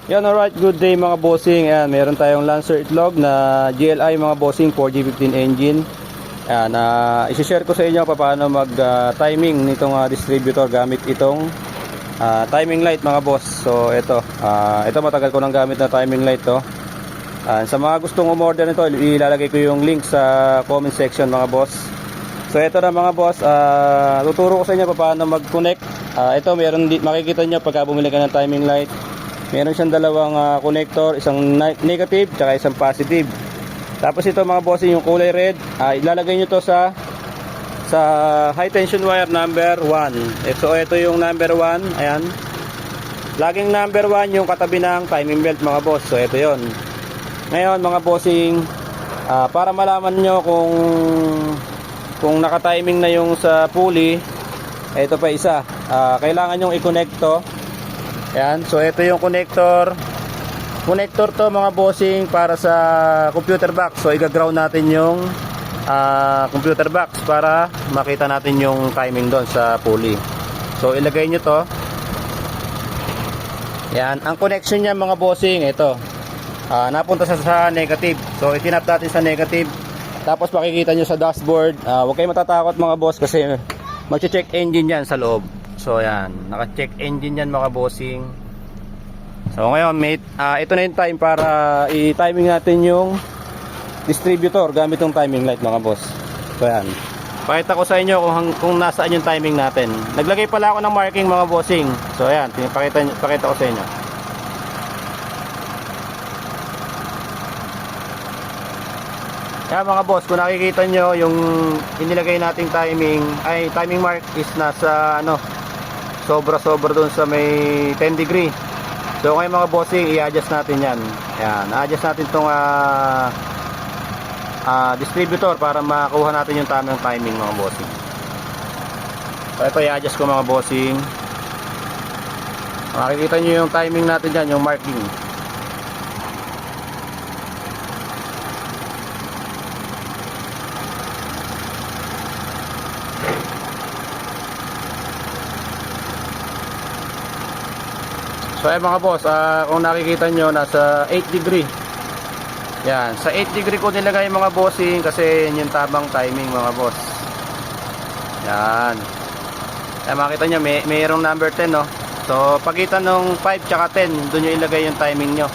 Yan, alright, good day mga bossing. Ayan, meron tayong Lancer itlog na GLI mga bossing, 4G15 engine. Ayan, isi-share ko sa inyo paano mag-timing nitong distributor gamit itong timing light mga boss. So ito matagal ko nang gamit na timing light to. Sa mga gustong umorder nito, ilalagay ko yung link sa comment section mga boss. So ito na mga boss, tuturo ko sa inyo paano mag-connect. Ito meron makikita nyo pagka bumili ka ng timing light. Meron siyang dalawang connector, isang negative at isang positive. Tapos ito mga bossing, yung kulay red, ilalagay nyo to sa high tension wire number 1. So ito yung number 1, ayan. Laging number 1 yung katabi ng timing belt mga boss. So ito yon. Ngayon mga bossing, para malaman nyo kung naka-timing na yung sa pulley, ito pa isa. Kailangan yung i-connect to. Ayan, so ito yung connector to mga bossing para sa computer box. So i-ground natin yung computer box para makita natin yung timing doon sa pulley. So ilagay nyo to. Ayan, ang connection niya mga bossing, ito napunta sa negative. So itinap natin sa negative. Tapos makikita nyo sa dashboard. Huwag kayong matatakot mga boss kasi mag-check engine yan sa loob. So yan, naka-check engine yan mga bossing. So ngayon, ito na yung time para i-timing natin yung distributor gamit yung timing light mga boss. So yan, pakita ko sa inyo kung nasaan yung timing natin. Naglagay pala ako ng marking mga bossing. So yan, pakita ko sa inyo. Yan mga boss, kung nakikita nyo yung inilagay nating timing mark is nasa sobra dun sa may 10 degree. So ngayon mga bossing, i-adjust natin yan. Yan, i-adjust natin itong distributor para makuha natin yung tamang timing mga bossing. So ito i-adjust ko mga bossing. Makikita nyo yung timing natin dyan, yung marking. So ay mga boss, kung nakikita nyo, nasa 8 degree. Yan, sa 8 degree ko nilagay mga bossing kasi yun yung tamang timing mga boss. Yan. Ay makita nyo, mayroong number 10 no. So pagitan ng 5 tsaka 10, doon nyo ilagay yung timing nyo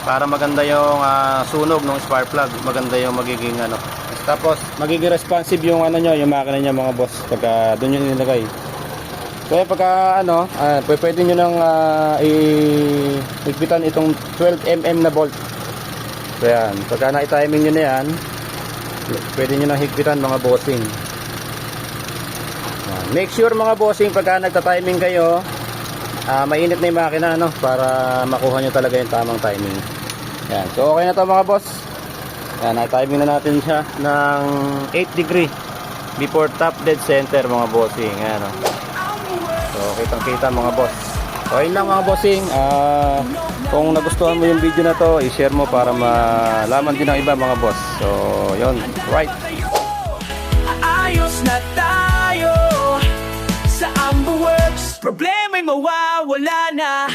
para maganda yung sunog ng spark plug. Maganda yung magiging Tapos magiging responsive yung nyo, yung makina nyo mga boss pagka doon nyo nilagay. Kaya pagka pwede nyo nang higpitan itong 12mm na bolt. So yan, pagka na-timing nyo na yan, pwede nyo nang higpitan mga bossing. Yan. Make sure mga bossing pagka nagta-timing kayo, mainit na yung makina para makuha nyo talaga yung tamang timing. Yan, so okay na to mga boss. Yan, na-timing na natin siya ng 8 degree before top dead center mga bossing. Yan So kitang kita mga boss. So ayun lang mga bossing, kung nagustuhan mo yung video na to, i-share mo para malaman din ng iba mga boss. So yun, right. Ayos na tayo sa Ambu Works, problema'y mawawala na.